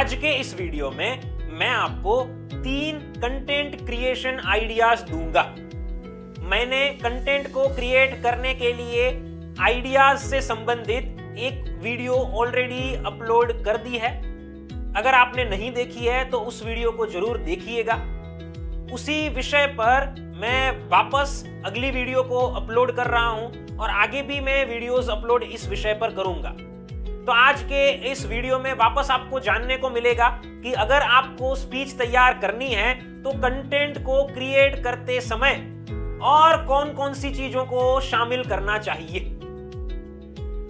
आज के इस वीडियो में मैं आपको 3 कंटेंट क्रिएशन आइडियाज दूंगा। मैंने कंटेंट को क्रिएट करने के लिए आइडियाज से संबंधित एक वीडियो ऑलरेडी अपलोड कर दी है। अगर आपने नहीं देखी है तो उस वीडियो को जरूर देखिएगा। उसी विषय पर मैं वापस अगली वीडियो को अपलोड कर रहा हूं और आगे भी मैं वीडियोस अपलोड इस विषय पर करूंगा। तो आज के इस वीडियो में वापस आपको जानने को मिलेगा कि अगर आपको स्पीच तैयार करनी है तो कंटेंट को क्रिएट करते समय और कौन कौन सी चीजों को शामिल करना चाहिए।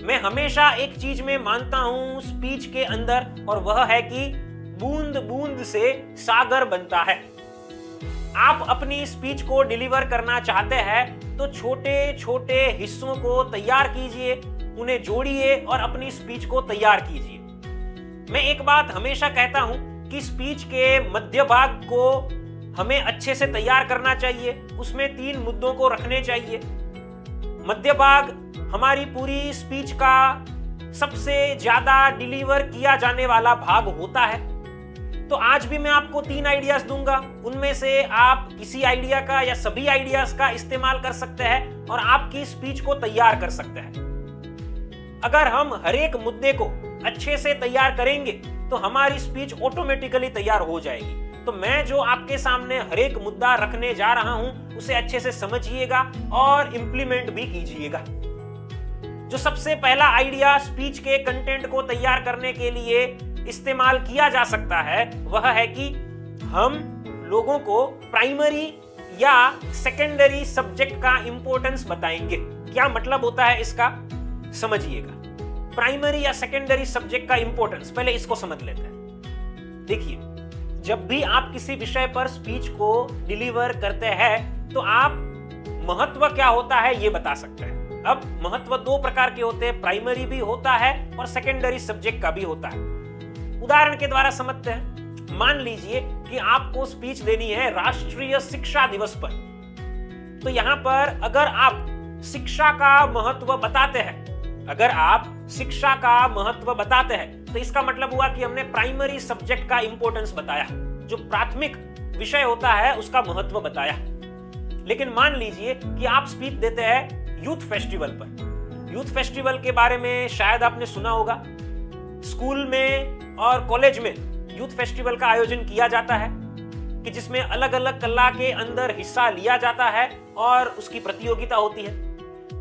मैं हमेशा एक चीज में मानता हूं स्पीच के अंदर, और वह है कि बूंद बूंद से सागर बनता है। आप अपनी स्पीच को डिलीवर करना चाहते हैं तो छोटे छोटे हिस्सों को तैयार कीजिए, उन्हें जोड़िए और अपनी स्पीच को तैयार कीजिए। मैं एक बात हमेशा कहता हूं कि स्पीच के मध्य भाग को हमें अच्छे से तैयार करना चाहिए। उसमें 3 मुद्दों को रखने चाहिए। मध्य भाग हमारी पूरी स्पीच का सबसे ज्यादा डिलीवर किया जाने वाला भाग होता है। तो आज भी मैं आपको 3 आइडियाज दूंगा। उनमें से आप किसी आइडिया का या सभी आइडियाज का इस्तेमाल कर सकते हैं और आपकी स्पीच को तैयार कर सकते हैं। अगर हम हर एक मुद्दे को अच्छे से तैयार करेंगे तो हमारी स्पीच ऑटोमेटिकली तैयार हो जाएगी। तो मैं जो आपके सामने हर एक मुद्दा रखने जा रहा हूं उसे अच्छे से समझिएगा और इंप्लीमेंट भी कीजिएगा। जो सबसे पहला आइडिया स्पीच के कंटेंट को तैयार करने के लिए इस्तेमाल किया जा सकता है वह है कि हम लोगों को प्राइमरी या सेकेंडरी सब्जेक्ट का इंपॉर्टेंस बताएंगे। क्या मतलब होता है इसका, समझिएगा। प्राइमरी या सेकेंडरी सब्जेक्ट का इंपॉर्टेंस, पहले इसको समझ लेते हैं। देखिए, जब भी आप किसी विषय पर स्पीच को डिलीवर करते हैं तो आप महत्व क्या होता है ये बता सकते हैं। अब महत्व 2 प्रकार के होते हैं, प्राइमरी भी होता है और सेकेंडरी सब्जेक्ट का भी होता है। उदाहरण के द्वारा समझते हैं। मान लीजिए कि आपको स्पीच देनी है राष्ट्रीय शिक्षा दिवस पर। तो यहां पर अगर आप शिक्षा का महत्व बताते हैं, तो इसका मतलब हुआ कि हमने प्राइमरी सब्जेक्ट का इंपॉर्टेंस बताया, जो प्राथमिक विषय होता है उसका महत्व बताया। लेकिन मान लीजिए कि आप स्पीच देते हैं यूथ फेस्टिवल पर। यूथ फेस्टिवल के बारे में शायद आपने सुना होगा। स्कूल में और कॉलेज में यूथ फेस्टिवल का आयोजन किया जाता है कि जिसमें अलग अलग कला के अंदर हिस्सा लिया जाता है और उसकी प्रतियोगिता होती है।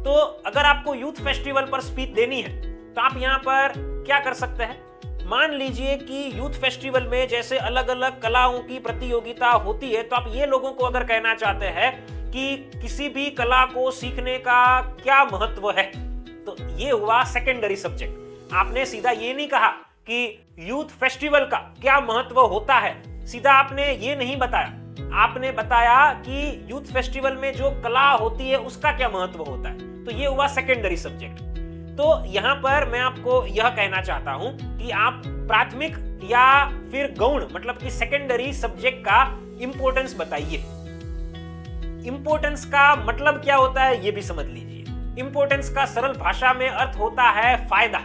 तो अगर आपको यूथ फेस्टिवल पर स्पीच देनी है तो आप यहाँ पर क्या कर सकते हैं। मान लीजिए कि यूथ फेस्टिवल में जैसे अलग अलग कलाओं की प्रतियोगिता होती है, तो आप ये लोगों को अगर कहना चाहते हैं कि किसी भी कला को सीखने का क्या महत्व है, तो ये हुआ सेकेंडरी सब्जेक्ट। आपने सीधा ये नहीं कहा कि यूथ फेस्टिवल का क्या महत्व होता है, सीधा आपने ये नहीं बताया। आपने बताया कि यूथ फेस्टिवल में जो कला होती है उसका क्या महत्व होता है, तो ये हुआ सेकेंडरी सब्जेक्ट। तो यहां पर मैं आपको यह कहना चाहता हूं कि आप प्राथमिक या फिर गौण, मतलब कि सेकेंडरी सब्जेक्ट का इंपॉर्टेंस बताइए। इंपॉर्टेंस का मतलब क्या होता है ये भी समझ लीजिए। इंपॉर्टेंस का सरल भाषा में अर्थ होता है फायदा।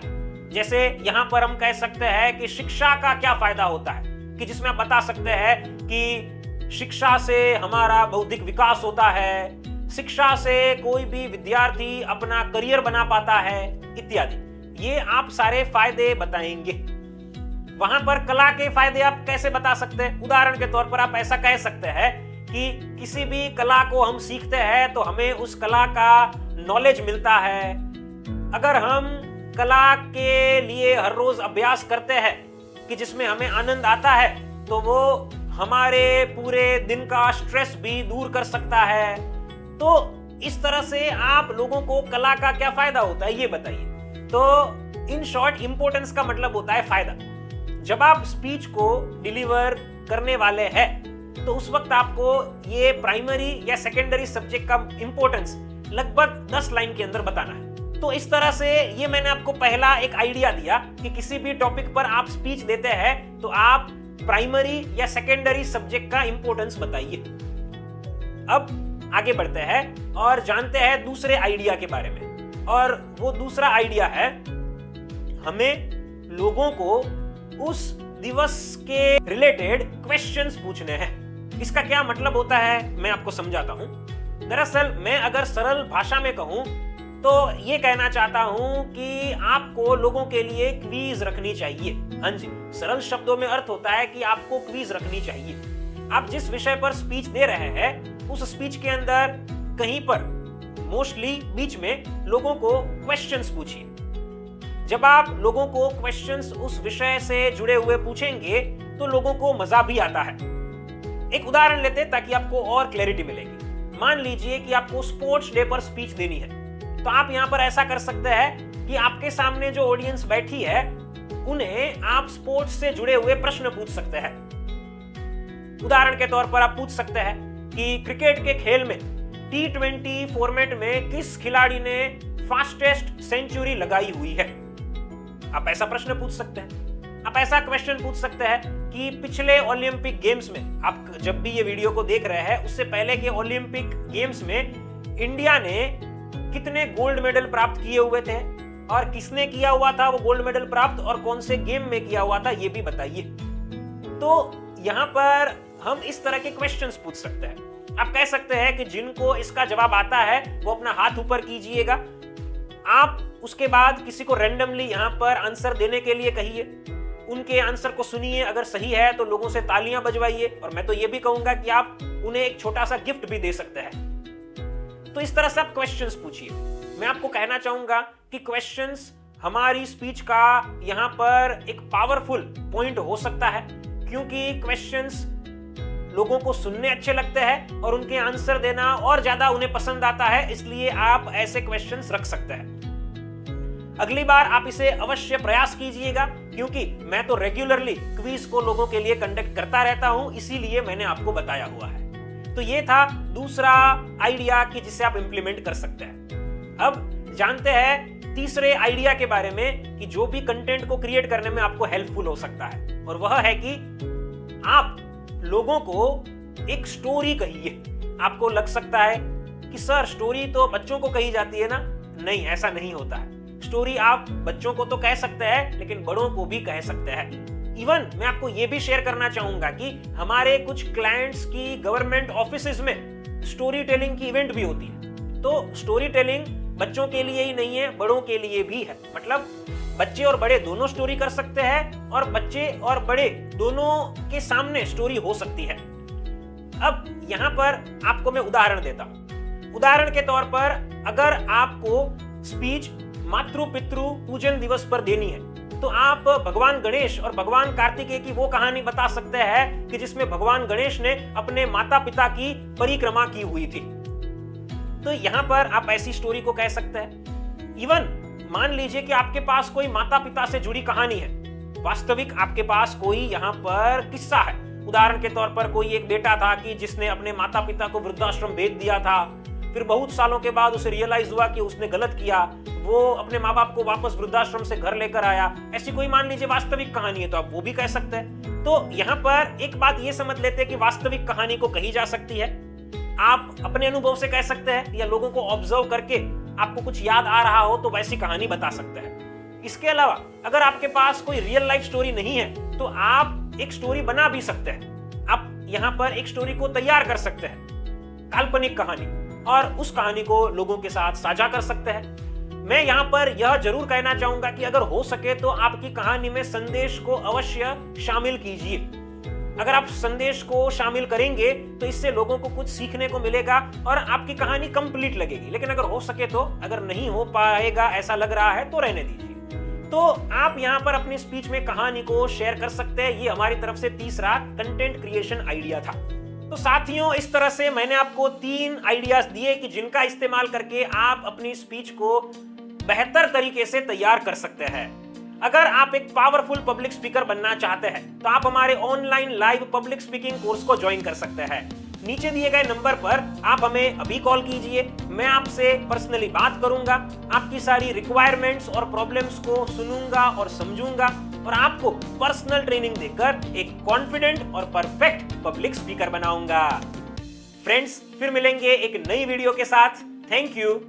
जैसे यहां पर हम कह सकते हैं कि शिक्षा का क्या फायदा होता है, कि जिसमें आप बता सकते हैं कि शिक्षा से हमारा बौद्धिक विकास होता है, शिक्षा से कोई भी विद्यार्थी अपना करियर बना पाता है, इत्यादि। ये आप सारे फायदे बताएंगे। वहां पर कला के फायदे आप कैसे बता सकते हैं। उदाहरण के तौर पर आप ऐसा कह सकते हैं कि किसी भी कला को हम सीखते हैं तो हमें उस कला का नॉलेज मिलता है। अगर हम कला के लिए हर रोज अभ्यास करते हैं कि जिसमें हमें आनंद आता है, तो वो हमारे पूरे दिन का स्ट्रेस भी दूर कर सकता है। तो इस तरह से आप लोगों को कला का क्या फायदा होता है ये बताइए। तो इन शॉर्ट इंपॉर्टेंस का मतलब होता है फायदा। जब आप स्पीच को डिलीवर करने वाले हैं तो उस वक्त आपको ये प्राइमरी या सेकेंडरी सब्जेक्ट का इंपॉर्टेंस लगभग 10 लाइन के अंदर बताना है। तो इस तरह से ये मैंने आपको पहला एक आइडिया दिया कि किसी भी टॉपिक पर आप स्पीच देते हैं तो आप प्राइमरी या सेकेंडरी सब्जेक्ट का इंपॉर्टेंस बताइए। अब आगे बढ़ते हैं और जानते हैं दूसरे आइडिया के बारे में। और वो दूसरा आइडिया है, हमें लोगों को उस दिवस के रिलेटेड क्वेश्चंस पूछने हैं। इसका क्या मतलब होता है मैं आपको समझाता हूं। दरअसल मैं अगर सरल भाषा में कहूं तो ये कहना चाहता हूं कि आपको लोगों के लिए क्विज रखनी चाहिए। हाँ जी, सरल शब्दों में अर्थ होता है कि आपको क्विज रखनी चाहिए। आप जिस विषय पर स्पीच दे रहे हैं उस स्पीच के अंदर कहीं पर मोस्टली बीच में लोगों को क्वेश्चंस पूछिए। जब आप लोगों को क्वेश्चंस उस विषय से जुड़े हुए पूछेंगे तो लोगों को मजा भी आता है। एक उदाहरण लेते हैं ताकि आपको और क्लैरिटी मिलेगी। मान लीजिए कि आपको स्पोर्ट्स डे पर स्पीच देनी है, तो आप यहां पर ऐसा कर सकते हैं कि आपके सामने जो ऑडियंस बैठी है उन्हें आप स्पोर्ट्स से जुड़े हुए प्रश्न पूछ सकते हैं। उदाहरण के तौर पर आप पूछ सकते हैं कि क्रिकेट के खेल में T20 फॉर्मेट में किस खिलाड़ी ने फास्टेस्ट सेंचुरी लगाई हुई है। आप ऐसा प्रश्न पूछ सकते हैं। आप ऐसा क्वेश्चन पूछ सकते हैं कि पिछले ओलंपिक गेम्स में, आप जब भी ये वीडियो को देख रहे हैं उससे पहले के ओलंपिक गेम्स में इंडिया ने कितने गोल्ड मेडल प्राप्त किए हुए थे और किसने किया हुआ था वो गोल्ड मेडल प्राप्त और कौन से गेम में किया हुआ था ये भी बताइए। तो यहां पर हम इस तरह के क्वेश्चंस पूछ सकते हैं। आप कह सकते हैं कि जिनको इसका जवाब आता है वो अपना हाथ ऊपर कीजिएगा। आप उसके बाद किसी को रैंडमली यहां पर आंसर देने के लिए कहिए, उनके आंसर को सुनिए, अगर सही है तो लोगों से तालियां बजवाइए और मैं तो ये भी कहूंगा कि आप उन्हें एक छोटा सा गिफ्ट भी दे सकते हैं। तो इस तरह से आप क्वेश्चंस पूछिए। मैं आपको कहना चाहूंगा कि क्वेश्चंस हमारी स्पीच का यहां पर एक पावरफुल पॉइंट हो सकता है, क्योंकि क्वेश्चंस लोगों को सुनने अच्छे लगते हैं और उनके आंसर देना और ज्यादा उन्हें पसंद आता है, इसलिए आप ऐसे क्वेश्चंस रख सकते हैं। अगली बार आप इसे अवश्य प्रयास कीजिएगा, क्योंकि मैं तो रेगुलरली क्विज को लोगों के लिए कंडक्ट करता रहता हूं, इसीलिए मैंने आपको बताया हुआ है। तो ये था दूसरा आइडिया कि जिसे आप इंप्लीमेंट कर सकते हैं। अब जानते हैं तीसरे आइडिया के बारे में कि जो भी कंटेंट को क्रिएट करने में आपको हेल्पफुल हो सकता है, और वह है कि आप लोगों को एक स्टोरी कहिए। आपको लग सकता है कि सर स्टोरी तो बच्चों को कही जाती है ना। नहीं, ऐसा नहीं होता है। स्टोरी आप बच्चों को तो कह सकते हैं लेकिन बड़ों को भी कह सकते हैं। इवन मैं आपको यह भी शेयर करना चाहूंगा कि हमारे कुछ क्लाइंट्स की गवर्नमेंट ऑफिसेज में स्टोरी टेलिंग की इवेंट भी होती है। तो स्टोरी टेलिंग बच्चों के लिए ही नहीं है, बड़ों के लिए भी है। मतलब बच्चे और बड़े दोनों स्टोरी कर सकते हैं और बच्चे और बड़े दोनों के सामने स्टोरी हो सकती है। अब यहां पर आपको मैं उदाहरण देता हूं। उदाहरण के तौर पर अगर आपको स्पीच मातृ पितृ पूजन दिवस पर देनी है तो आप भगवान गणेश और भगवान कार्तिकेय की वो कहानी बता सकते हैं कि जिसमें भगवान गणेश ने अपने माता पिता की परिक्रमा की हुई थी। तो यहां पर आप ऐसी स्टोरी को कह सकते हैं। इवन मान लीजिए कि आपके पास कोई माता पिता से जुड़ी कहानी है, वास्तविक आपके पास कोई यहाँ पर किस्सा है। उदाहरण के तौर पर कोई एक बेटा था कि जिसने अपने माता पिता को वृद्धाश्रम भेज दिया था, फिर बहुत सालों के बाद उसे रियलाइज हुआ कि उसने गलत किया, वो अपने माँ बाप को वापस वृद्धाश्रम से घर लेकर आया। ऐसी कोई मान लीजिए वास्तविक कहानी है तो आप वो भी कह सकते हैं। तो यहाँ पर एक बात ये समझ लेते हैं कि वास्तविक कहानी को कही जा सकती है। आप अपने अनुभव से कह सकते हैं या लोगों को ऑब्जर्व करके आपको कुछ याद आ रहा हो तो वैसी कहानी बता सकते हैं। इसके अलावा अगर आपके पास कोई रियल लाइफ स्टोरी नहीं है तो आप एक स्टोरी बना भी सकते हैं। आप यहाँ पर एक स्टोरी को तैयार कर सकते हैं, काल्पनिक कहानी, और उस कहानी को लोगों के साथ साझा कर सकते हैं। मैं यहाँ पर यह जरूर कहना चाहूंगा कि अगर हो सके तो आपकी कहानी में संदेश को अवश्य शामिल कीजिए। अगर आप संदेश को शामिल करेंगे तो इससे लोगों को कुछ सीखने को मिलेगा और आपकी कहानी कंप्लीट लगेगी। लेकिन अगर हो सके तो, अगर नहीं हो पाएगा ऐसा लग रहा है तो रहने दीजिए। तो आप यहाँ पर अपनी स्पीच में कहानी को शेयर कर सकते हैं। ये हमारी तरफ से तीसरा कंटेंट क्रिएशन आइडिया था। तो साथियों, इस तरह से मैंने आपको 3 आइडियाज दिए कि जिनका इस्तेमाल करके आप अपनी स्पीच को बेहतर तरीके से तैयार कर सकते हैं। अगर आप एक पावरफुल पब्लिक स्पीकर बनना चाहते हैं तो आप हमारे online live public speaking course को ज्वाइन कर सकते हैं। नीचे दिए गए नंबर पर आप हमें अभी कॉल कीजिए। मैं आपसे पर्सनली बात करूंगा, आपकी सारी रिक्वायरमेंट्स और प्रॉब्लम्स को सुनूंगा और समझूंगा और आपको पर्सनल ट्रेनिंग देकर एक कॉन्फिडेंट और परफेक्ट पब्लिक स्पीकर बनाऊंगा। फ्रेंड्स, फिर मिलेंगे एक नई वीडियो के साथ। Thank you.